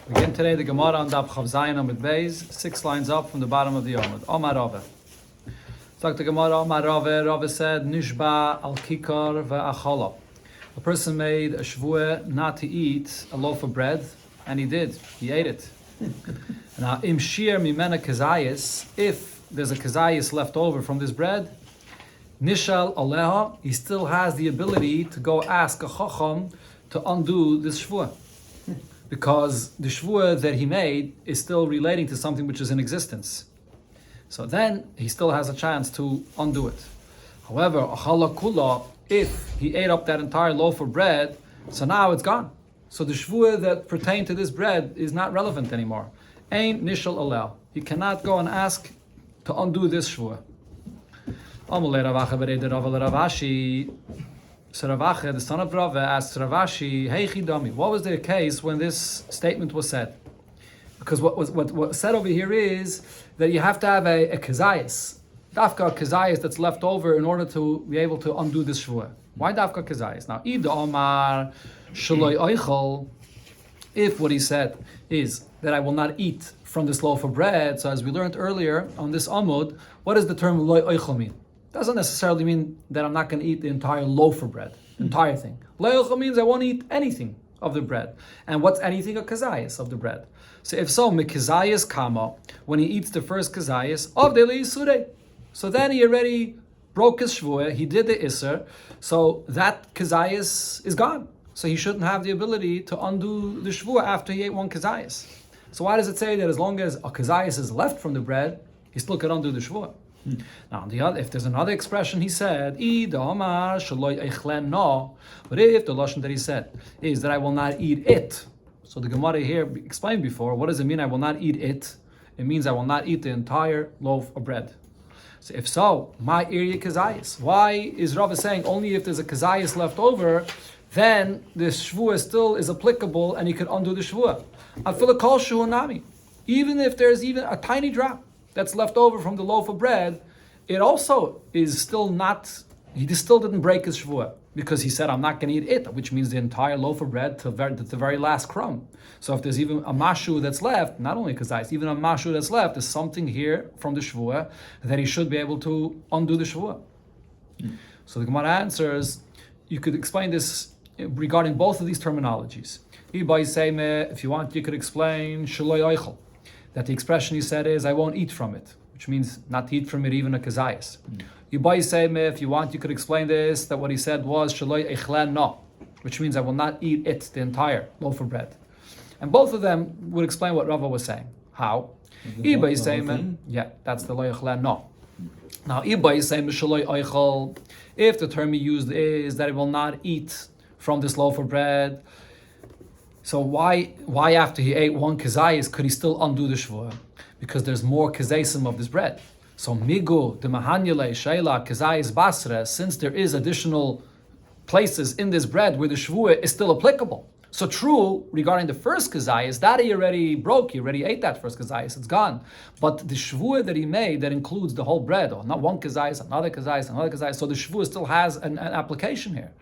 Begin today the Gemara on Daf Chav Zayin Amud Beis, 6 lines up from the bottom of the Amud. Omar Rave. Talk to Gemara. Omar Rave. Rave said, Nishba al kikar ve'achala. A person made a shvuah not to eat a loaf of bread, and he did. He ate it. Now, im shir mimena kazayis, if there's a kazayis left over from this bread, nishal aleha, he still has the ability to go ask a chacham to undo this shvuah. Because the shvuah that he made is still relating to something which is in existence. So then he still has a chance to undo it. However, achala kula, if he ate up that entire loaf of bread, so now it's gone. So the shvuah that pertained to this bread is not relevant anymore. Ain nishal alel. You cannot go and ask to undo this shvuah. So Ravache, the son of Rava, asked Ravashi, "Hey Chidami, what was the case when this statement was said?" Because what was said over here is that you have to have a kazayas, dafka kazayas that's left over in order to be able to undo this shvuah. Why dafka kazayas? Now, Ida Omar Shaloi Oichel, if what he said is that I will not eat from this loaf of bread, so as we learned earlier on this Amud, what does the term Loi Oichel mean? Doesn't necessarily mean that I'm not going to eat the entire loaf of bread, the entire thing. Le'ochel means I won't eat anything of the bread. And what's anything? A kazayas of the bread. So if so, mikazayas kama, when he eats the first kazayas, of the le'isure. So then he already broke his shvuah, he did the iser, so that kazayas is gone. So he shouldn't have the ability to undo the shvuah after he ate one kazayas. So why does it say that as long as a kazayas is left from the bread, he still can undo the shvuah? Now, if there's another expression, he said, but if the lashon that he said is that I will not eat it, so the Gemara here explained before, what does it mean I will not eat it? It means I will not eat the entire loaf of bread. So if so, my area kazayas. Why is Rava saying only if there's a kazayas left over, then the shvuah still is applicable and he could undo the shvuah? Even if there's even a tiny drop that's left over from the loaf of bread, it also is still not, he still didn't break his shvuah, because he said, I'm not going to eat it, which means the entire loaf of bread to the very last crumb. So if there's even a mashu that's left, not only kazayis, even a mashu that's left, there's something here from the shvuah that he should be able to undo the shvuah. So the Gemara answers, you could explain this regarding both of these terminologies. If you want, you could explain shaloi oichel, that the expression he said is, I won't eat from it, which means not to eat from it even a kazayas. If you want, you could explain this, that what he said was, Shaloi echlan no, which means I will not eat it, the entire loaf of bread. And both of them would explain what Rava was saying. How? Yeah, that's the Lo echlan no. Now, if the term he used is that he will not eat from this loaf of bread, so why after he ate one kazayis could he still undo the shvuah? Because there's more kazaysim of this bread. So migu the mahanyale sheila kazayis basra, since there is additional places in this bread where the shvuah is still applicable. So true regarding the first kazayis, that he already broke, he already ate that first kazayis, it's gone. But the shvuah that he made that includes the whole bread, or not one kazayis, another kazayis, another kazayis, so the shvuah still has an application here.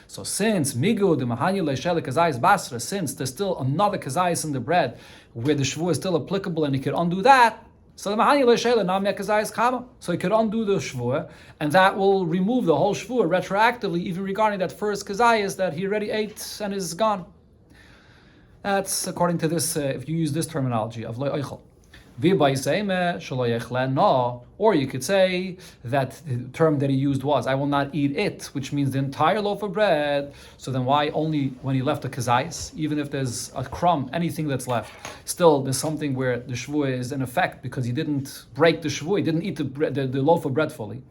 So since migu the mahanyale sheila kazayis basra, since there's still another kazayis in the bread where the shvuah is still applicable and he could undo that, so the mahanyale sheila namya kazayis kama, so he could undo the shvuah, and that will remove the whole shvuah retroactively, even regarding that first kazayis that he already ate and is gone. That's according to this, if you use this terminology of lo oichel. Or you could say that the term that he used was, I will not eat it, which means the entire loaf of bread. So then why only when he left a kazayis? Even if there's a crumb, anything that's left, still there's something where the shvuah is in effect, because he didn't break the shvuah, he didn't eat the loaf of bread fully.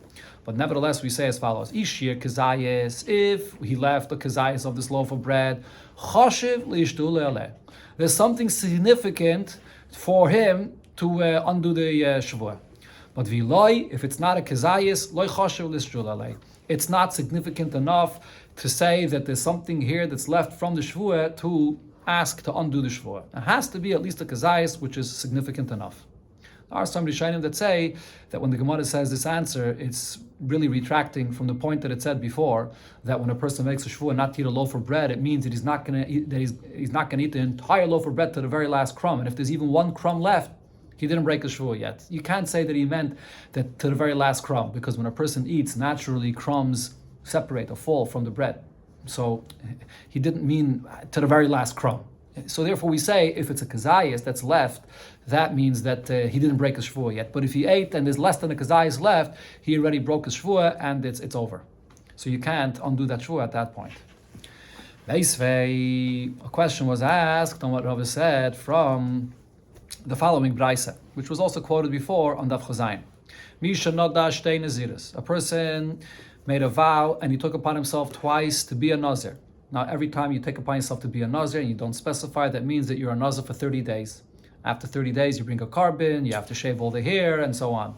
But nevertheless, we say as follows: Ishir kazayis, if he left the kazayis of this loaf of bread, choshev li'ishtu le'aleh. There's something significant for him to undo the shvuah. But viloi, if it's not a kazayis, loy choshev li'ishtu le'aleh. It's not significant enough to say that there's something here that's left from the shvuah to ask to undo the shvuah. It has to be at least a kazayis which is significant enough. There are some Rishonim that say that when the Gemara says this answer, it's really retracting from the point that it said before, that when a person makes a shvuah not to eat a loaf of bread, it means that he's not going to eat the entire loaf of bread to the very last crumb. And if there's even one crumb left, he didn't break his shvuah yet. You can't say that he meant that to the very last crumb, because when a person eats, naturally crumbs separate or fall from the bread. So he didn't mean to the very last crumb. So therefore we say, if it's a kazayas that's left, that means that he didn't break his shvuah yet. But if he ate and there's less than a kazayas left, he already broke his shvuah and it's over. So you can't undo that shvuah at that point. Beisvei, a question was asked on what Rav said from the following brayse, which was also quoted before on Daf Chazayin. Misha noda shtei naziris. A person made a vow and he took upon himself twice to be a nazir. Now, every time you take upon yourself to be a nazir and you don't specify, that means that you're a nazir for 30 days. After 30 days, you bring a carbon, you have to shave all the hair, and so on.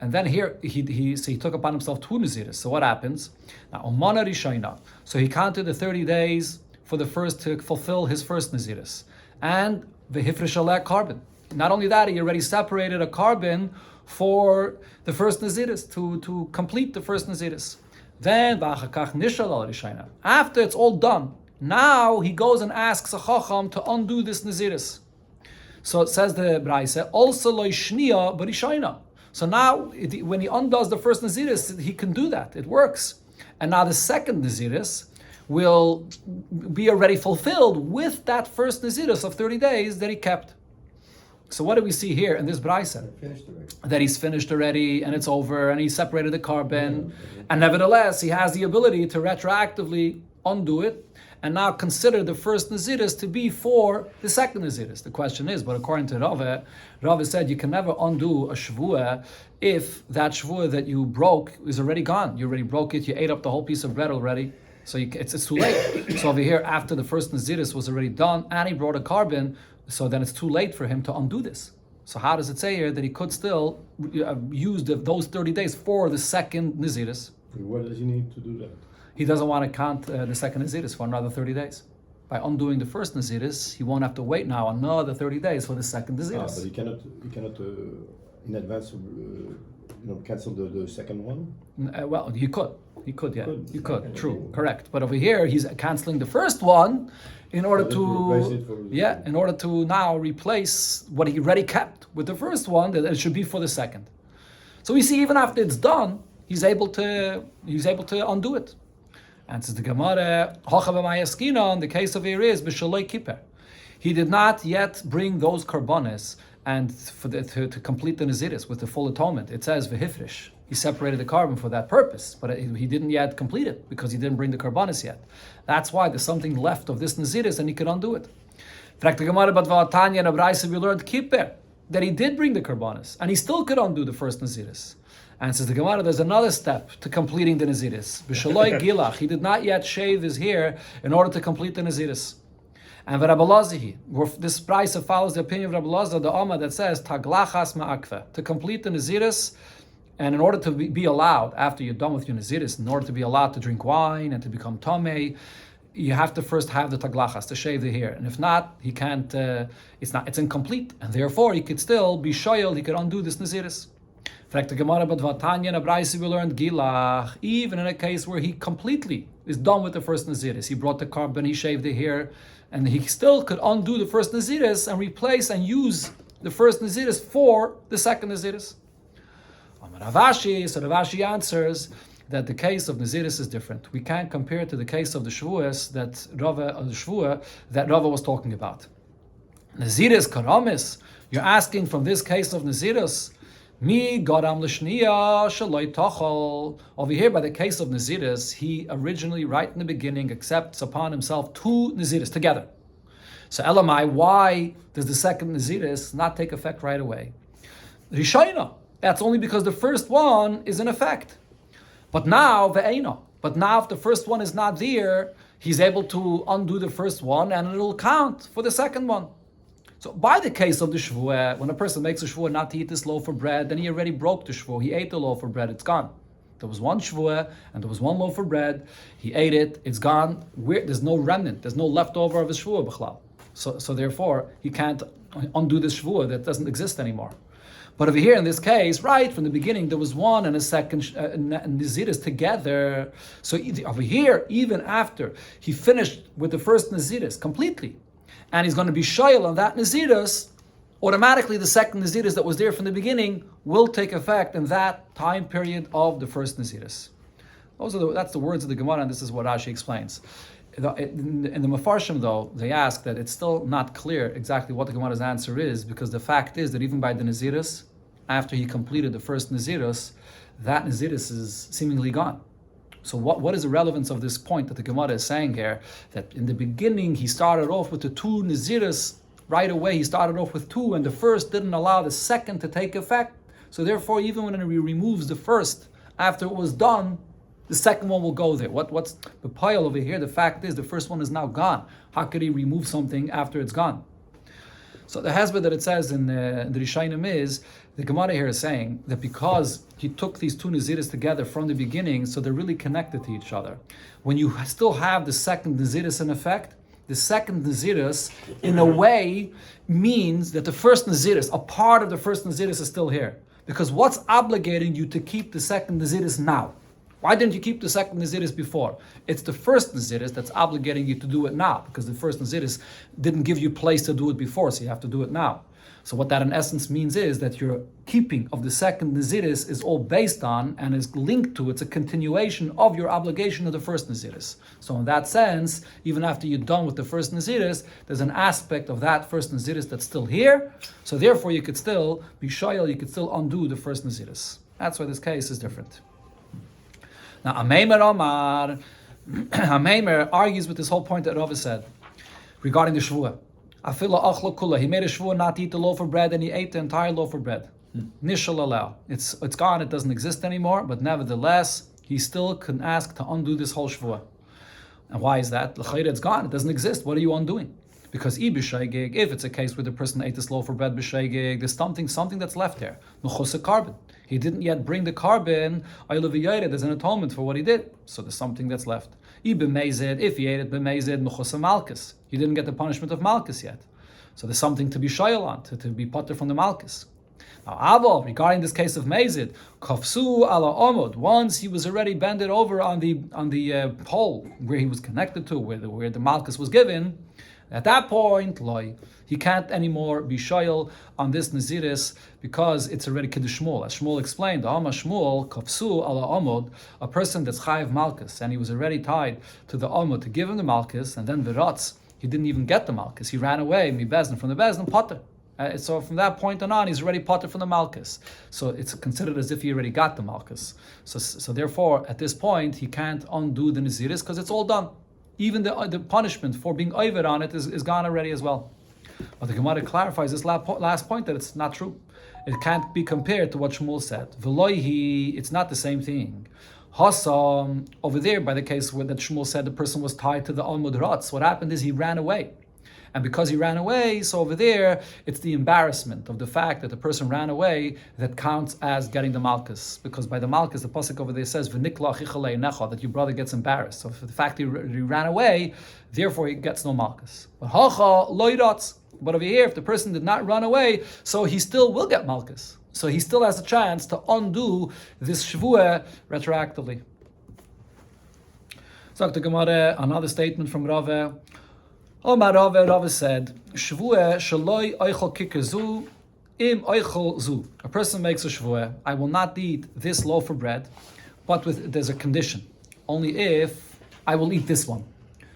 And then here, he took upon himself 2 naziris. So what happens? Now, Omana Rishayna. So he counted the 30 days for the first to fulfill his first naziris. And the hifresh aleh carbon. Not only that, he already separated a carbon for the first naziris, to complete the first naziris. Then, after it's all done, now he goes and asks a chacham to undo this naziris. So it says the brayse, also lo shniya b'rishayna. So now, when he undoes the first naziris, he can do that. It works. And now the second naziris will be already fulfilled with that first naziris of 30 days that he kept. So what do we see here in this brayse? That he's finished already and it's over and he separated the carbon. And nevertheless, he has the ability to retroactively undo it and now consider the first naziris to be for the second naziris. The question is, but according to Rava said you can never undo a shvuah if that shvuah that you broke is already gone. You already broke it, you ate up the whole piece of bread already. So it's too late. So over here, after the first naziris was already done and he brought a carbon, so then it's too late for him to undo this. So how does it say here that he could still use those 30 days for the second naziris? Why does he need to do that? He doesn't want to count the second naziris for another 30 days. By undoing the first naziris, he won't have to wait now another 30 days for the second naziris. But he cannot in advance, cancel the second one. Well, he could. He could, yeah. You could. True, correct. But over here, he's canceling the first one in order to now replace what he already kept with the first one, that it should be for the second. So we see even after it's done, he's able to undo it. And says the Gemara, in the case of Eriz, b'shaloi kippur. He did not yet bring those karbonis and to complete the naziris with the full atonement. It says v'hifrish. He separated the carbon for that purpose, but he didn't yet complete it because he didn't bring the karbonis yet. That's why there's something left of this naziris and he can undo it. But we learned kippur, that he did bring the karbonis and he still could undo the first naziris. And says the Gemara, there's another step to completing the naziris. B'shaloi gilach, he did not yet shave his hair in order to complete the naziris. And this price follows the opinion of Rabbi Lazar, the Amma, that says taglachas ma'akve, to complete the naziris. And in order to be allowed, after you're done with your naziris, in order to be allowed to drink wine and to become tamei, you have to first have the taglachas, to shave the hair. And if not, he can't. It's incomplete, and therefore he could still be shoyel. He could undo this naziris. We learned gilach, even in a case where he completely is done with the first naziris. He brought the carbon, he shaved the hair, and he still could undo the first naziris and replace and use the first naziris for the second naziris. Ravashi, so Ravashi answers that the case of naziris is different. We can't compare it to the case of the Shevuos that Rava was talking about. Naziris karamis, you're asking from this case of naziris, mi gadam l'shniya shaloi tachol. Over here, by the case of naziris, he originally, right in the beginning, accepts upon himself 2 naziris together. So Elamai, why does the second naziris not take effect right away? Rishayna. That's only because the first one is in effect. But now, if the first one is not there, he's able to undo the first one and it'll count for the second one. So by the case of the Shevuah, when a person makes a Shevuah not to eat this loaf of bread, then he already broke the Shevuah. He ate the loaf of bread, it's gone. There was one Shevuah and there was one loaf of bread. He ate it, it's gone. There's no remnant, there's no leftover of his Shevuah b'chlal. So therefore, he can't undo this Shevuah that doesn't exist anymore. But over here in this case, right from the beginning, there was one and a second Naziris together. So over here, even after he finished with the first Naziris completely, and he's going to be shoyal on that Naziris, automatically the second Naziris that was there from the beginning will take effect in that time period of the first Naziris. That's the words of the Gemara, and this is what Rashi explains. In the Mefarshim, though, they ask that it's still not clear exactly what the Gemara's answer is, because the fact is that even by the Naziris, after he completed the first Naziris, that Naziris is seemingly gone. So what is the relevance of this point that the Gemara is saying here, that in the beginning he started off with the two Naziris, right away he started off with two, and the first didn't allow the second to take effect, so therefore even when he removes the first after it was done, the second one will go there. What's the pile over here? The fact is the first one is now gone. How could he remove something after it's gone? So the husband that it says in the Rishayim is, the Gemara here is saying that because he took these two Naziris together from the beginning, so they're really connected to each other. When you still have the second Naziris in effect, the second Naziris, in a way, means that the first Naziris, a part of the first Naziris is still here. Because what's obligating you to keep the second Naziris now? Why didn't you keep the second Naziris before? It's the first Naziris that's obligating you to do it now, because the first Naziris didn't give you place to do it before, so you have to do it now. So what that in essence means is that your keeping of the second Naziris is all based on and is linked to, it's a continuation of your obligation of the first Naziris. So in that sense, even after you're done with the first Naziris, there's an aspect of that first Naziris that's still here, so therefore you could still be shoyal, you could still undo the first Naziris. That's why this case is different. Now, Ameimer argues with this whole point that Rava said regarding the Shevuah. Afila achlo kula. He made a Shevuah not to eat the loaf of bread, and he ate the entire loaf of bread. Nishal allow. It's gone. It doesn't exist anymore. But nevertheless, he still can ask to undo this whole Shevuah. And why is that? L'chayre, it's gone. It doesn't exist. What are you undoing? Because if it's a case where the person ate this loaf of bread b'sheigig, there's something that's left there. Mechusa carbon. He didn't yet bring the carbon. There's an atonement for what he did. So there's something that's left. If he ate it b'mezid, mechusa malchus. He didn't get the punishment of malchus yet. So there's something to be shoyal on, to be potter from the malchus. Now, Avol, regarding this case of mezid, kafsu ala omod. Once he was already bended over on the pole where he was connected to, where the malchus was given. At that point, he can't anymore be shoyal on this Naziris because it's already Kiddush Shmuel. As Shmuel explained, Alma Shmuel, Kafsu ala Amod, a person that's Chayiv Malchus, and he was already tied to the Amod to give him the Malchus, and then Viratz, he didn't even get the Malchus. He ran away, Mi Bezdin, from the Bezdin, Potter. So from that point on, he's already Potter from the Malchus. So it's considered as if he already got the Malchus. So therefore, at this point, he can't undo the Naziris because it's all done. Even the punishment for being over on it is gone already as well. But the Gemara clarifies this last point that it's not true. It can't be compared to what Shmuel said. V'loihi, it's not the same thing. Hasam, over there by the case where that Shmuel said the person was tied to the Almud Ratz, what happened is he ran away. And because he ran away, so over there, it's the embarrassment of the fact that the person ran away that counts as getting the malchus. Because by the malchus, the pasuk over there says, "V'nikla chichalei necha," that your brother gets embarrassed. So for the fact he ran away, therefore he gets no malchus. But hacha loidatz. But over here, if the person did not run away, so he still will get malchus. So he still has a chance to undo this shvuah retroactively. So the Gemara, another statement from Rava. Rava said, Shvuah shaloi oichel kikezu im oichel zu. A person makes a shvuah, I will not eat this loaf of bread, but there's a condition. Only if I will eat this one.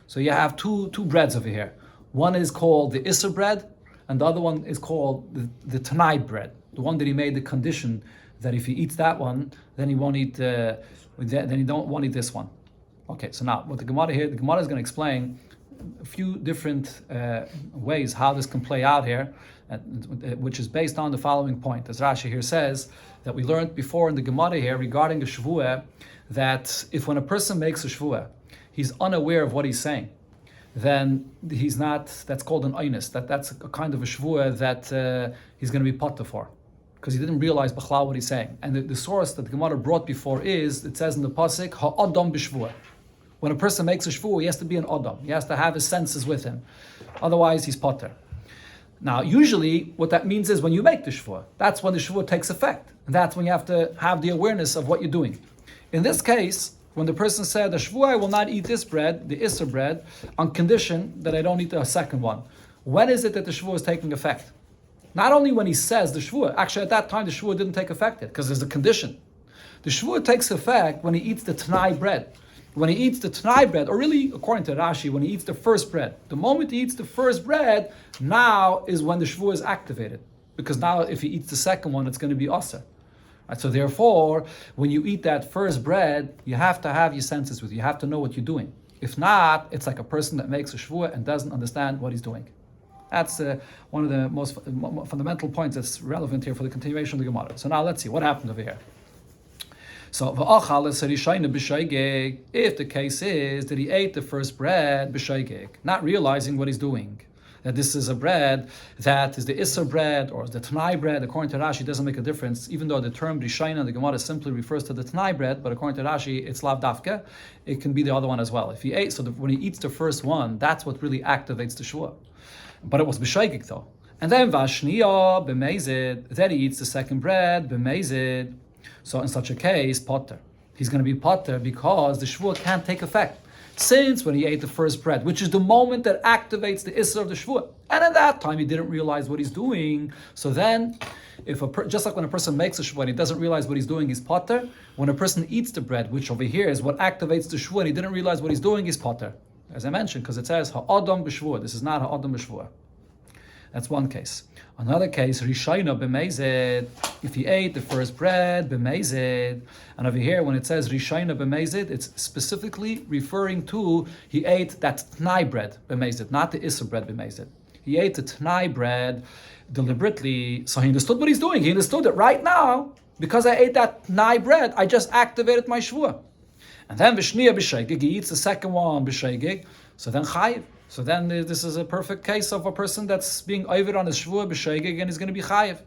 So you have two breads over here. One is called the Issa bread, and the other one is called the Tanai bread. The one that he made the condition that if he eats that one, then he won't eat. Then he won't eat this one. Okay, so now what the Gemara here, the Gemara is going to explain a few different ways how this can play out here, which is based on the following point. As Rashi here says, that we learned before in the Gemara here regarding the Shevuah, that if when a person makes a Shevuah, he's unaware of what he's saying, then he's not, that's called an Einus, that's a kind of a Shevuah that he's going to be potter for, because he didn't realize B'chlal what he's saying. And the source that the Gemara brought before is, it says in the Pasuk, Ha'adam b'Shvuah. When a person makes a shvuah, he has to be an adam. He has to have his senses with him. Otherwise, he's potter. Now, usually, what that means is when you make the Shevuah, that's when the Shevuah takes effect. And that's when you have to have the awareness of what you're doing. In this case, when the person said, the Shevuah, I will not eat this bread, the Isser bread, on condition that I don't eat the second one. When is it that the Shevuah is taking effect? Not only when he says the Shevuah, actually at that time the Shevuah didn't take effect yet, because there's a condition. The Shevuah takes effect when he eats the Tanai bread. When he eats the Tanai bread, or really, according to Rashi, when he eats the first bread. The moment he eats the first bread, now is when the Shevuah is activated. Because now if he eats the second one, it's going to be Asa. Right, so therefore, when you eat that first bread, you have to have your senses with you. You have to know what you're doing. If not, it's like a person that makes a Shevuah and doesn't understand what he's doing. That's one of the most fundamental points that's relevant here for the continuation of the Gemara. So now let's see, what happened over here? So, if the case is that he ate the first bread, not realizing what he's doing, that this is a bread that is the Isser bread or the Tanai bread, according to Rashi, it doesn't make a difference, even though the term Rishayna, the Gemara simply refers to the Tanai bread, but according to Rashi, it's Lav Dafka, it can be the other one as well. If he ate, when he eats the first one, that's what really activates the Shevuah. But it was B'shaygik though. And then Vashniya, B'mezid, then he eats the second bread, B'mezid. So in such a case, Potter. He's going to be Potter because the Shevuah can't take effect. Since when he ate the first bread, which is the moment that activates the Isser of the Shevuah. And at that time, he didn't realize what he's doing. So then, just like when a person makes a Shevuah and he doesn't realize what he's doing, he's Potter. When a person eats the bread, which over here is what activates the Shevuah, and he didn't realize what he's doing, he's Potter. As I mentioned, because it says, Ha'adam b'Shevuah. This is not Ha'adam b'Shevuah. That's one case. Another case, Rishayna b'mezid. If he ate the first bread, b'mezid. And over here, when it says Rishayna b'mezid, it's specifically referring to he ate that Tnai bread, b'mezid, not the Isser bread, b'mezid. He ate the Tnai bread deliberately, so he understood what he's doing. He understood that right now, because I ate that Tnai bread, I just activated my Shevuah. And then Vishniya b'Shaygig, he eats the second one b'Shaygig, so then Chayiv. So then this is a perfect case of a person that's being over on his Shevuah b'Shaygig and he's going to be Chayiv.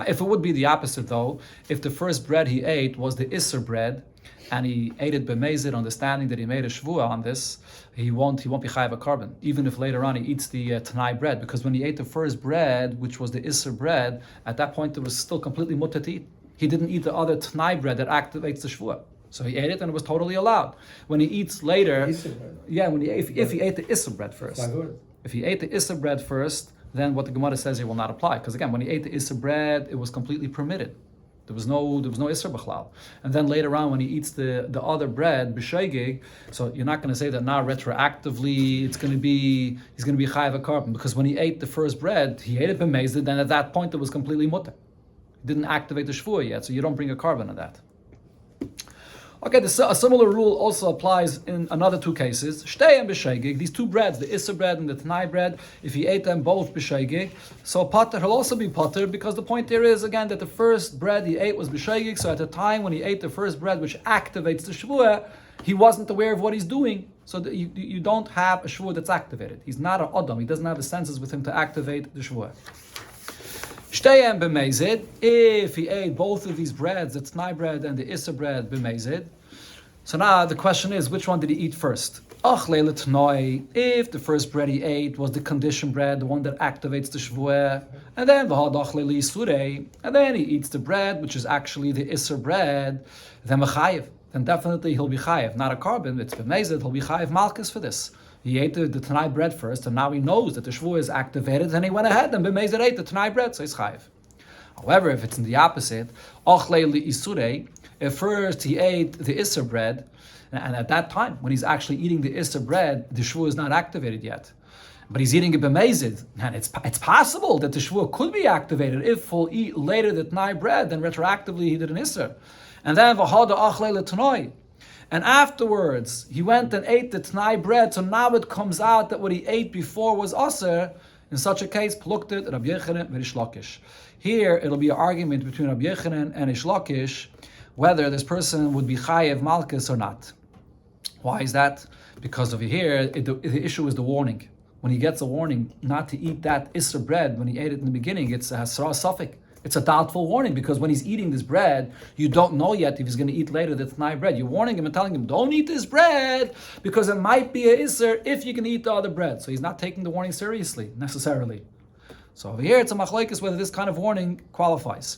If it would be the opposite though, if the first bread he ate was the Isser bread and he ate it b'mezid, understanding that he made a Shevuah on this, he won't be Chayiv a carbon, even if later on he eats the Tanai bread, because when he ate the first bread, which was the Isser bread, at that point it was still completely mutter to eat. He didn't eat the other Tanai bread that activates the Shevuah. So he ate it and it was totally allowed. When he eats later, if he ate the Isser bread first. If he ate the Isser bread first, then what the Gemara says it will not apply. Because again, when he ate the Isser bread, it was completely permitted. There was no Isser B'chlal. And then later on, when he eats the other bread, B'shaygig, so you're not going to say that now retroactively he's going to be Chayiv a carbon. Because when he ate the first bread, he ate it b'mezid, then at that point it was completely mutter. He didn't activate the Shevuah yet, so you don't bring a carbon on that. Okay, a similar rule also applies in another two cases. Shtei and b'shaygig, these two breads, the Isser bread and the Tanai bread, if he ate them both b'shaygig, so Potter, he'll also be Potter, because the point there is, again, that the first bread he ate was b'shaygig, so at the time when he ate the first bread, which activates the Shevuah, he wasn't aware of what he's doing, so that you don't have a Shevuah that's activated. He's not an Adam, he doesn't have the senses with him to activate the Shevuah. Shteyem b'mezid, if he ate both of these breads, the Tanai bread and the Isser bread b'mezid. So now the question is, which one did he eat first? Achle l'tnoi, if the first bread he ate was the conditioned bread, the one that activates the Shevuah, and then v'had achle li'surei, and then he eats the bread, which is actually the Isser bread, then v'chayiv. Then definitely he'll be chayiv, not a carbon, it's b'mezid, he'll be chayiv malchus for this. He ate the Tanai bread first, and now he knows that the Shevuah is activated, and he went ahead and b'mezid ate the Tanai bread, so he's chayiv. However, if it's in the opposite, achle li'isurei, if first he ate the Isser bread, and at that time, when he's actually eating the Isser bread, the Shevuah is not activated yet. But he's eating it b'mezid, and it's possible that the Shevuah could be activated if he'll eat later the Tanai bread, then retroactively he did an Isser. And then v'hada achle l'tanoi. And afterwards, he went and ate the Tanai bread, so now it comes out that what he ate before was Aser. In such a case, pluktet Rabbi Yochanan and Rish Lakish. Here, it'll be an argument between Rabbi Yochanan and Rish Lakish, whether this person would be Chayev Malchus or not. Why is that? Because over here, the issue is the warning. When he gets a warning not to eat that Isser bread, when he ate it in the beginning, it's a Hasra Safik. It's a doubtful warning, because when he's eating this bread, you don't know yet if he's going to eat later the Tanai bread. You're warning him and telling him, don't eat this bread, because it might be a Isser if you can eat the other bread. So he's not taking the warning seriously, necessarily. So over here, it's a machlokes whether this kind of warning qualifies.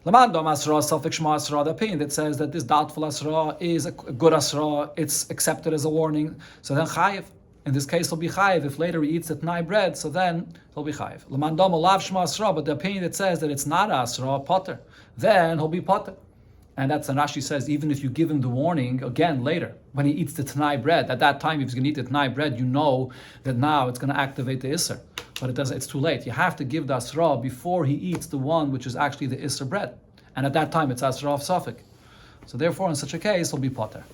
Lamandom asra, selfic shema asra, the opinion that says that this doubtful asra is a good asra, it's accepted as a warning, so then chayiv. In this case, he'll be chayiv. If later he eats the t'nai bread, so then he'll be chayiv. Lamandom alav shema asra, but the opinion that says that it's not asra, potter, then he'll be potter. And that's, and Rashi says, even if you give him the warning, again, later, when he eats the t'nai bread, at that time, if he's going to eat the t'nai bread, you know that now it's going to activate the Isser. But it's too late. You have to give the Asra before he eats the one which is actually the Isser bread. And at that time, it's Asra of Safek. So therefore, in such a case, he'll be potter.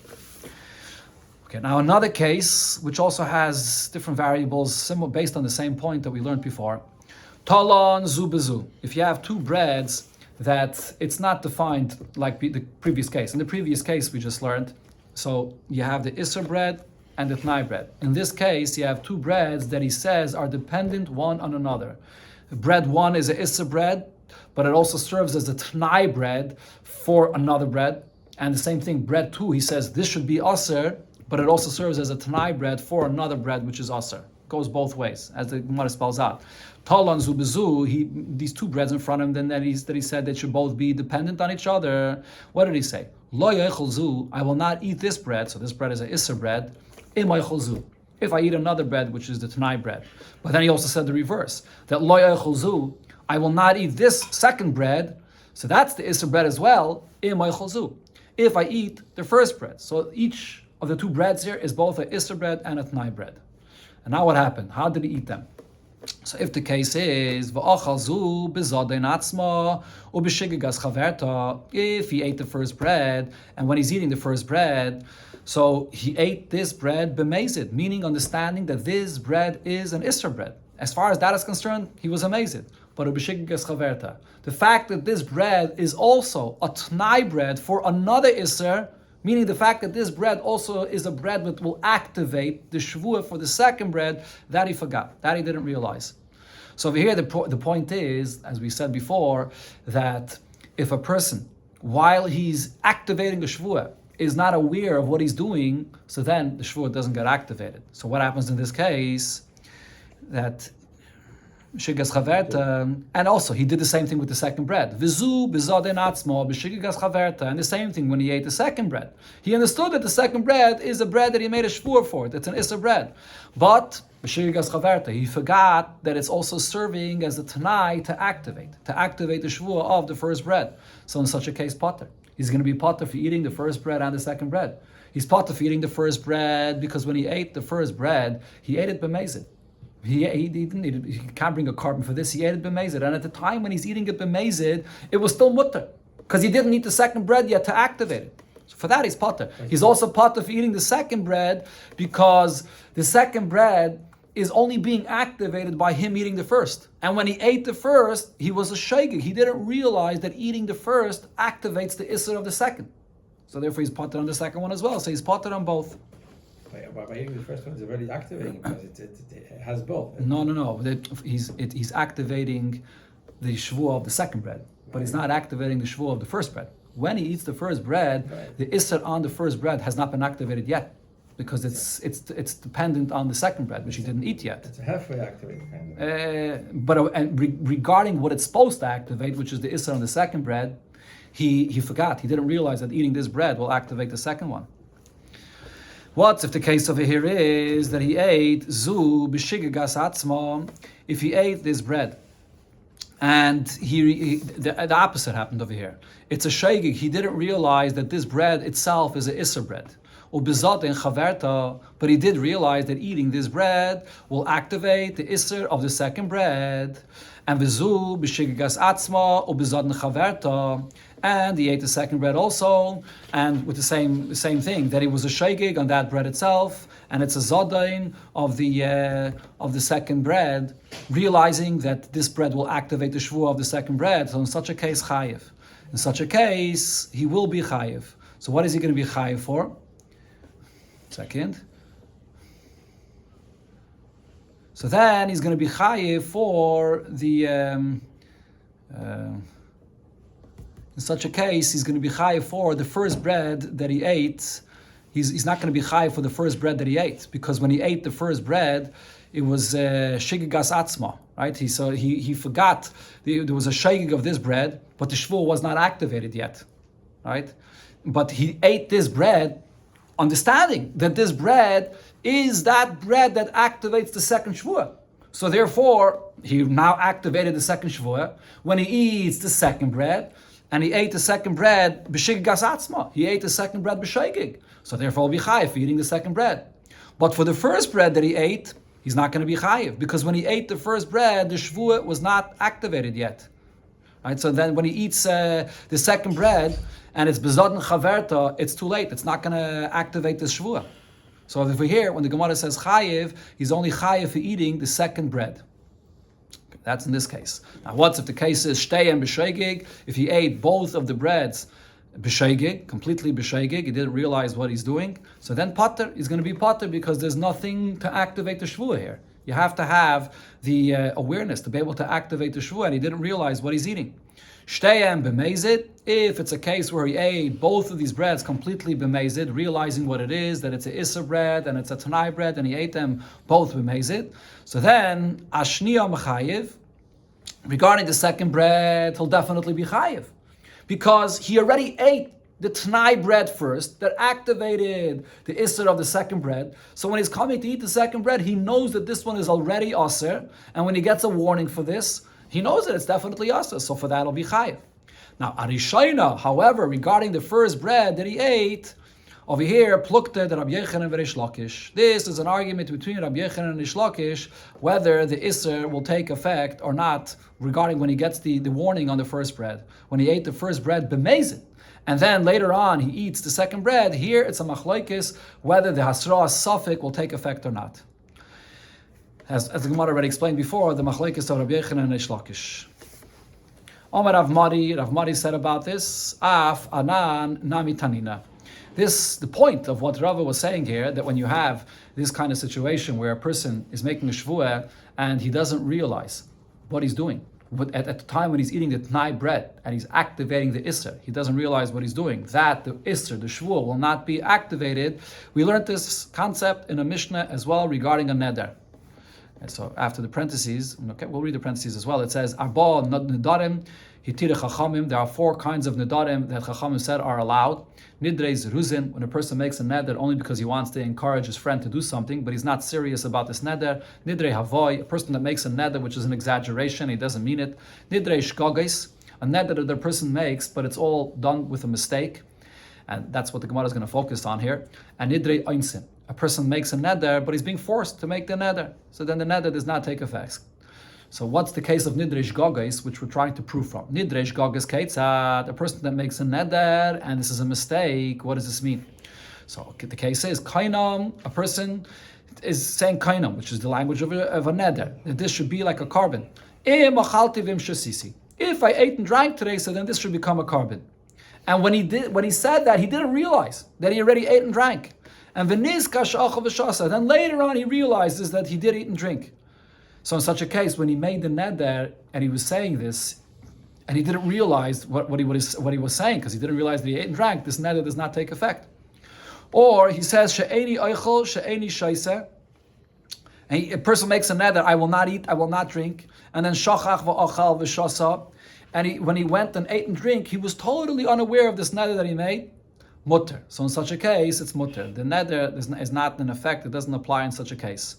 Okay, now another case, which also has different variables, similar, based on the same point that we learned before. Talon zu bezu. If you have two breads, that it's not defined like the previous case. In the previous case, we just learned, so you have the Isser bread and the T'nai bread. In this case, you have two breads that he says are dependent one on another. Bread one is a Isser bread, but it also serves as a T'nai bread for another bread. And the same thing, bread two, he says this should be Aser, but it also serves as a T'nai bread for another bread which is Aser. Goes both ways, as the Gemara spells out. Talon zu bezu, these two breads in front of him, then that he said they should both be dependent on each other. What did he say? Lo yochel zu, I will not eat this bread, so this bread is a Isser bread, im yochel zu, if I eat another bread, which is the T'nai bread. But then he also said the reverse, that lo yochel zu, I will not eat this second bread, so that's the Isser bread as well, im yochel zu, if I eat the first bread. So each of the two breads here is both a Isser bread and a T'nai bread. And now what happened? How did he eat them? So if the case is if he ate the first bread, and when he's eating the first bread, so he ate this bread b'mezid, meaning understanding that this bread is an Isser bread. As far as that is concerned, he was amazed. But the fact that this bread is also a T'nai bread for another Isser, meaning the fact that this bread also is a bread that will activate the Shevuos for the second bread, that he forgot, that he didn't realize. So over here, the point is, as we said before, that if a person, while he's activating the Shevuos, is not aware of what he's doing, so then the Shevuos doesn't get activated. So what happens in this case? That Shigas Chaverta, and also he did the same thing with the second bread. Vizu bizaden atzmo b'shigas Chaverta, and the same thing when he ate the second bread. He understood that the second bread is a bread that he made a shvur for. It's an Isser bread, but b'shigas Chaverta, he forgot that it's also serving as a T'nai to activate the shvur of the first bread. So in such a case, potter. He's going to be potter for eating the first bread and the second bread. He's potter for eating the first bread because when he ate the first bread, he ate it b'mezid. He didn't eat it. He can't bring a carbon for this. He ate it b'mezid, and at the time when he's eating it b'mezid, it was still mutter because he didn't eat the second bread yet to activate it. So for that, he's potter. He's also potter for eating the second bread because the second bread is only being activated by him eating the first. And when he ate the first, he was a shaygig. He didn't realize that eating the first activates the isser of the second. So therefore, he's potter on the second one as well. So he's potter on both. By eating the first one is already activating because it has both. No. He's activating the shvuah of the second bread, but he's not activating the shvuah of the first bread. When he eats the first bread, the isser on the first bread has not been activated yet, because it's dependent on the second bread, which he didn't eat yet. It's a halfway activated kind of. Regarding what it's supposed to activate, which is the isser on the second bread, he forgot. He didn't realize that eating this bread will activate the second one. What if the case over here is that he ate zu b'shigagas atzma? If he ate this bread, and the opposite happened over here. It's a shaygig. He didn't realize that this bread itself is an isser bread. But he did realize that eating this bread will activate the isser of the second bread. And v'zu b'shigagas atzma u'b'zadin chaverta. And he ate the second bread also, and with the same thing, that it was a shaygig on that bread itself, and it's a zadain of the second bread, realizing that this bread will activate the shvuah of the second bread. So in such a case, chayiv. In such a case, he will be chayiv. So what is he going to be chayiv for? Second. So then he's going to be chayiv for the. In such a case, he's going to be chayiv for the first bread that he ate. He's not going to be chayiv for the first bread that he ate, because when he ate the first bread, it was shigigas atzma, right? He forgot there was a shagig of this bread, but the shvuah was not activated yet, right? But he ate this bread, understanding that this bread is that bread that activates the second shvuah. So therefore, he now activated the second shvuah when he eats the second bread, and he ate the second bread b'shigigas atzma. He ate the second bread b'shagig. So therefore, he'll be chayiv for eating the second bread. But for the first bread that he ate, he's not going to be chayiv, because when he ate the first bread, the shvuah was not activated yet. Right? So then when he eats the second bread, and it's bezodin chaverta, it's too late. It's not going to activate the shvuah. So if we hear, when the Gemara says chayiv, he's only chayiv for eating the second bread. Okay, that's in this case. Now what's if the case is shtei and b'shegig? If he ate both of the breads b'shegig, completely b'shegig, he didn't realize what he's doing, so then pater, he's going to be pater because there's nothing to activate the shvuah here. You have to have the awareness to be able to activate the shvuah, and he didn't realize what he's eating. Shteyem b'mezid, if it's a case where he ate both of these breads completely b'mezid, realizing what it is, that it's a issa bread and it's a tanai bread, and he ate them both b'mezid, so then ashniya mechayiv, regarding the second bread, he'll definitely be chayiv, because he already ate the tanai bread first, that activated the isser of the second bread. So when he's coming to eat the second bread, he knows that this one is already aser, and when he gets a warning for this, he knows that it's definitely aser, so for that it'll be chayiv. Now, Arishayna, however, regarding the first bread that he ate, over here, plukte the Rabbi Yochanan and Rish Lakish. This is an argument between Rabbi Yochanan and Rish Lakish, whether the isser will take effect or not, regarding when he gets the warning on the first bread. When he ate the first bread, b'mezid, and then later on he eats the second bread, here it's a machlokes whether the hasra suffix will take effect or not. As the Gemara already explained before, the machlokes of Rabbi Yochanan and Rish Lakish. Omar Rav Mari said about this, Af Anan Nami Tanina. The point of what Rava was saying here, that when you have this kind of situation where a person is making a shvuah and he doesn't realize what he's doing, but at the time when he's eating the t'nai bread and he's activating the isser, he doesn't realize what he's doing, that the isser, the shvuah, will not be activated. We learned this concept in a Mishnah as well regarding a neder. And so after the parentheses, okay, we'll read the parentheses as well. It says, Arba nedarim hitira chachamim. There are 4 kinds of nedarim that chachamim said are allowed. Nidrei zeruzin, when a person makes a neder only because he wants to encourage his friend to do something, but he's not serious about this neder. Nidrei havoy, a person that makes a neder which is an exaggeration, he doesn't mean it. Nidrei shkagais, a neder that the person makes, but it's all done with a mistake. And that's what the Gemara is going to focus on here. And nidrei einsin, a person makes a neder, but he's being forced to make the neder. So then the neder does not take effect. So what's the case of nidresh gogais, which we're trying to prove from? Nidresh gogais keitzad, a person that makes a neder, and this is a mistake. What does this mean? So the case is kainam, a person is saying kainam, which is the language of a neder. That this should be like a carbon. If I ate and drank today, so then this should become a carbon. And when he said that, he didn't realize that he already ate and drank. And then later on he realizes that he did eat and drink. So in such a case, when he made the neder and he was saying this, and he didn't realize what he was saying, because he didn't realize that he ate and drank, this neder does not take effect. Or he says, she'eni oichel, she'eni shaisa, and a person makes a neder, I will not eat, I will not drink, and then shachach v'achal v'shasa, and when he went and ate and drank, he was totally unaware of this neder that he made. Mutter. So in such a case, it's mutter. The neder is not in effect. It doesn't apply in such a case.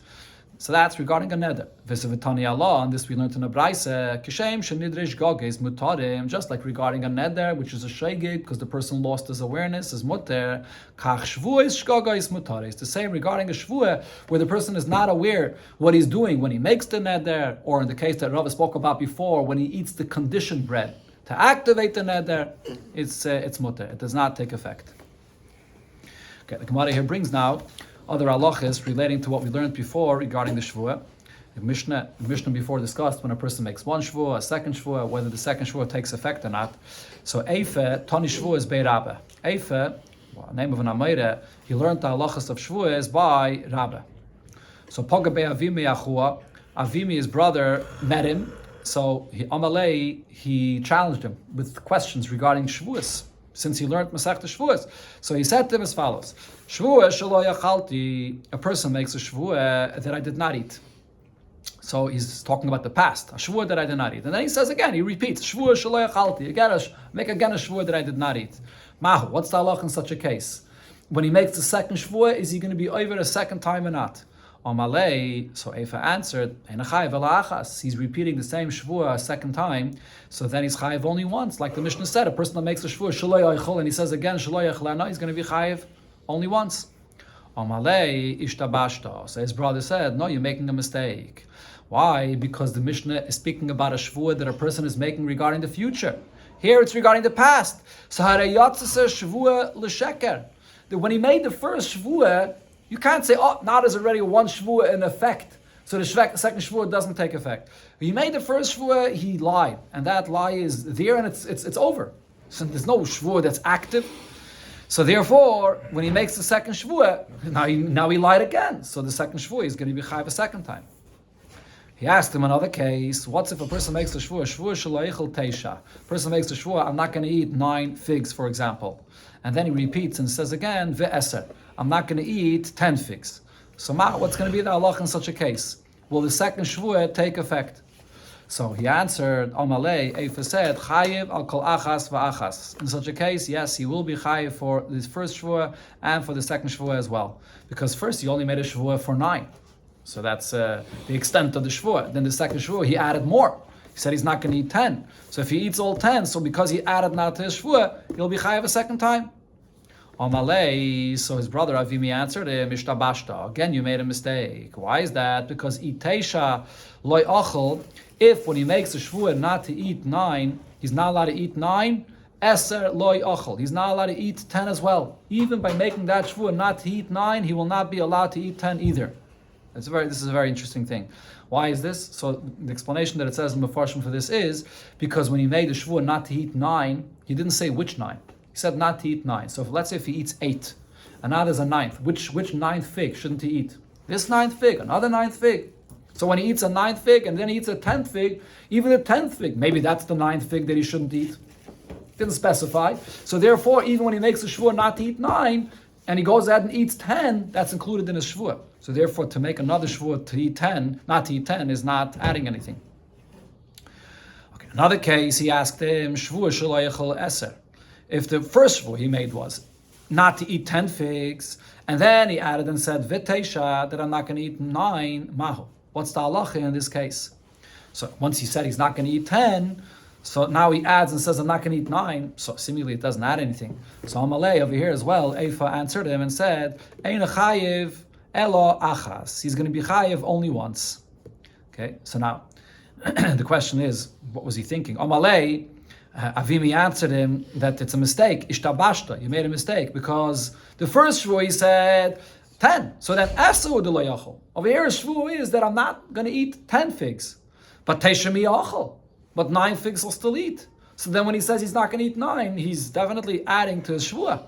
So that's regarding a neder. V'sevitani Allah, and this we learned in a brayse. Kishem shenidresh gogis mutarim. Just like regarding a neder, which is a shegig, because the person lost his awareness, is mutter. Kach shvuos shgogis mutarim. It's the same regarding a shvuah, where the person is not aware what he's doing when he makes the neder, or in the case that Rava spoke about before, when he eats the conditioned bread. To activate the neder, it's mutter. It does not take effect. Okay, the Gemara here brings now other halachas relating to what we learned before regarding the shvuah. The Mishnah before discussed when a person makes one shvuah, a second shvuah, whether the second shvuah takes effect or not. So Eife, Tani Shvuah is Bei Rabba. Eife, name of an Amayre, he learned the halachas of shvuah is by Rabba. So Poga Bei Avimi Achua, Avimi, his brother, met him. So he challenged him with questions regarding shvuas, since he learned Masechta Shevuos. So he said to him as follows: Shvuah shelo yachalti, a person makes a shvuah that I did not eat. So he's talking about the past, a shvuah that I did not eat. And then he says again, he repeats, shvuah shelo yachalti. Again, make again a shvuah that I did not eat. Mahu, what's the halach in such a case? When he makes the second shvuah, is he going to be over a second time or not? Amalei, so Efa answered, he's repeating the same shvuah a second time, so then he's chayiv only once. Like the Mishnah said, a person that makes the shvuah shelo yachol, and he says again shelo yachlana, he's going to be chayiv only once. Amalei ishtabashta. So his brother said, no, you're making a mistake. Why? Because the Mishnah is speaking about a shvuah that a person is making regarding the future. Here it's regarding the past. So harayatzasa shvuah l'sheker. That when he made the first shvuah, you can't say, oh, now there's already one shvuah in effect, so the second shvuah doesn't take effect. He made the first shvuah, he lied, and that lie is there, and it's over. So there's no shvuah that's active. So therefore, when he makes the second shvuah, now he lied again. So the second shvuah is going to be chayiv a second time. He asked him another case. What's if a person makes the shvuah? Shvuah shelo teisha. Person makes the shvuah, I'm not going to eat 9 figs, for example. And then he repeats and says again, ve'eser. I'm not going to eat 10 figs. So what's going to be the halach in such a case? Will the second shvuah take effect? So he answered, Amalei, Eifa said, chayiv al kol achas va'achas. In such a case, yes, he will be chayiv for this first shvuah and for the second shvuah as well. Because first he only made a shvuah for 9. So that's the extent of the shvuah. Then the second shvuah, he added more. He said he's not going to eat 10. So if he eats all 10, so because he added now to his shvuah, he'll be chayiv a second time. Amalei, so his brother Avimi answered him, Ishtabashta. Again, you made a mistake. Why is that? Because Itesha loy achol, if when he makes a shvuah not to eat 9, he's not allowed to eat 9, Eser loy achol. He's not allowed to eat 10 as well. Even by making that shvuah not to eat 9, he will not be allowed to eat 10 either. This is a very interesting thing. Why is this? So the explanation that it says in Mefarshim for this is because when he made the shvuah not to eat 9, he didn't say which 9. He said not to eat 9. So let's say if he eats 8, and now there's a 9th, which 9th fig shouldn't he eat? This 9th fig, another 9th fig. So when he eats a 9th fig and then he eats a 10th fig, even the 10th fig, maybe that's the 9th fig that he shouldn't eat. Didn't specify. So therefore, even when he makes a shvuah not to eat 9, and he goes ahead and eats 10, that's included in his shvuah. So therefore, to make another shvuah to eat 10, not to eat 10, is not adding anything. Okay, another case, he asked him, shvuah shelo yachol eser. If the first shvuah he made was not to eat 10 figs, and then he added and said, v'teisha, that I'm not going to eat 9, mahu. What's the halacha in this case? So once he said he's not going to eat 10, so now he adds and says, I'm not going to eat 9, so seemingly it doesn't add anything. So Amalei over here as well, Eifa answered him and said, Ein chayiv elo achas. He's going to be chayiv only once. Okay, so now the question is, what was he thinking? Amalei, Avimi answered him that it's a mistake. Ishtabashta, you made a mistake because the first shvuah he said 10. So then eser lo yachol. Over here, shvuah is that I'm not going to eat 10 figs, but teisha mi yachol. But 9 figs will still eat. So then when he says he's not going to eat 9, he's definitely adding to his shvuah.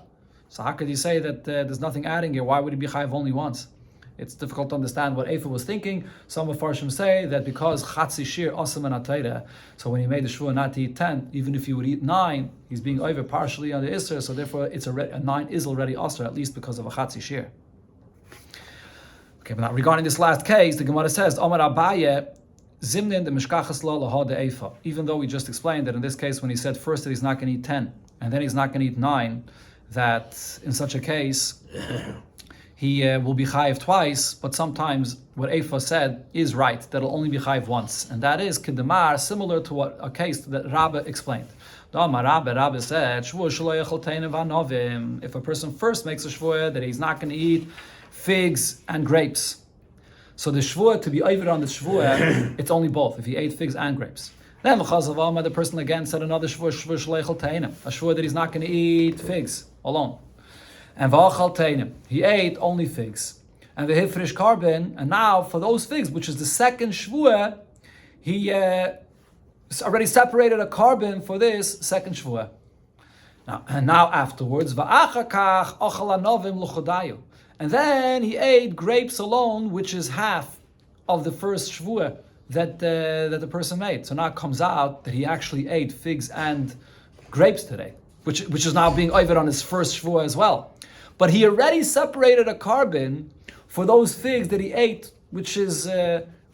So how could you say that there's nothing adding here? Why would he be chayiv only once? It's difficult to understand what Eifa was thinking. Some of Farshim say that because chatzi shir asam and atayra, so when he made the shvuah not to eat 10, even if he would eat 9, he's being over partially on the isser, so therefore it's a 9 is already asr, at least because of a chatzi shir. Okay, but now regarding this last case, the Gemara says, Omar Abaye, Zimnin the Mishkachas la laha de Eifa. Even though we just explained that in this case, when he said first that he's not going to eat 10, and then he's not going to eat 9, that in such a case, he will be chayiv twice, but sometimes what Eifa said is right, that it'll only be chayiv once. And that is Kedemar, similar to what a case that Rabbi explained. Rabbi said, if a person first makes a shvuah that he's not going to eat figs and grapes, so the shvuah, to be over on the shvuah, it's only both, if he ate figs and grapes. Then the person again said another shvuah, a shvuah that he's not going to eat figs alone. And he ate only figs. And the hifrish carbon, and now for those figs, which is the second shvuah, he already separated a carbon for this second shvuah. Now afterwards, and then he ate grapes alone, which is half of the first shvuah that the person made. So now it comes out that he actually ate figs and grapes today, which is now being over on his first shvuah as well. But he already separated a carbon for those figs that he ate, which is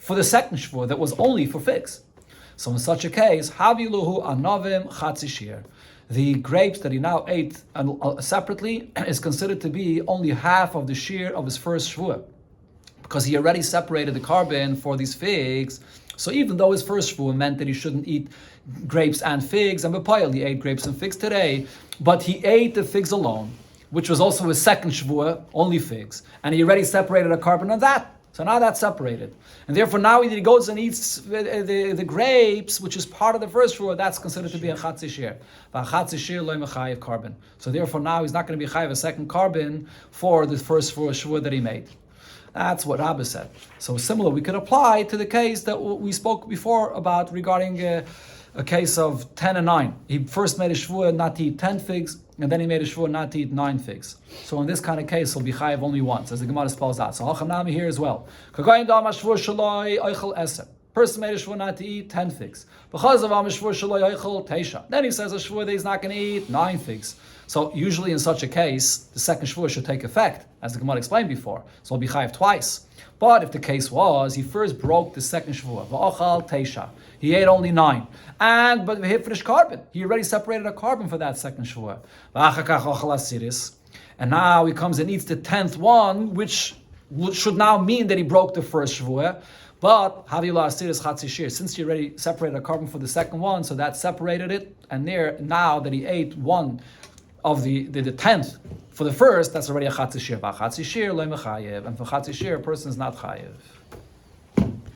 for the second Shavuot that was only for figs. So in such a case, Haviluhu Anovim Chatzi Shir. The grapes that he now ate separately is considered to be only half of the shear of his first Shavuot, because he already separated the carbon for these figs. So even though his first Shavuot meant that he shouldn't eat grapes and figs, and B'Payil, he ate grapes and figs today, but he ate the figs alone, which was also his second Shavuot, only figs, and he already separated a carbon on that. So now that's separated. And therefore now he goes and eats the grapes, which is part of the first Shavuot, that's considered to be a Chatzi Shir. Chatzi Shir loy mechayev carbon. So therefore now he's not going to be chayev a second carbon for the first Shavuot that he made. That's what Rabbi said. So similar, we could apply to the case that we spoke before about regarding a case of 10 and 9. He first made a Shavuot not to eat 10 figs, and then he made a Shavuot not to eat 9 figs. So in this kind of case, he'll be chayev only once, as the Gemara spells out. So Hachanami here as well. Person made a Shavuot not to eat 10 figs. Then he says a Shavuot that he's not going to eat 9 figs. So usually in such a case, the second Shavuot should take effect, as the Gemara explained before. So he'll be chayev twice. But if the case was, he first broke the second Shavuot, v'achal teisha, he ate only 9, but he finished carbon. He already separated a carbon for that second Shavuot. And now he comes and eats the 10th one, which should now mean that he broke the first Shavuot. But Havila Asiris Chatzi Shir, since he already separated a carbon for the second one, so that separated it. And there, now that he ate one of the 10th for the first, that's already a Chatzi Shir. Chatzi Shir, loy mechayev. And for Chatzi Shir, a person is not chayev.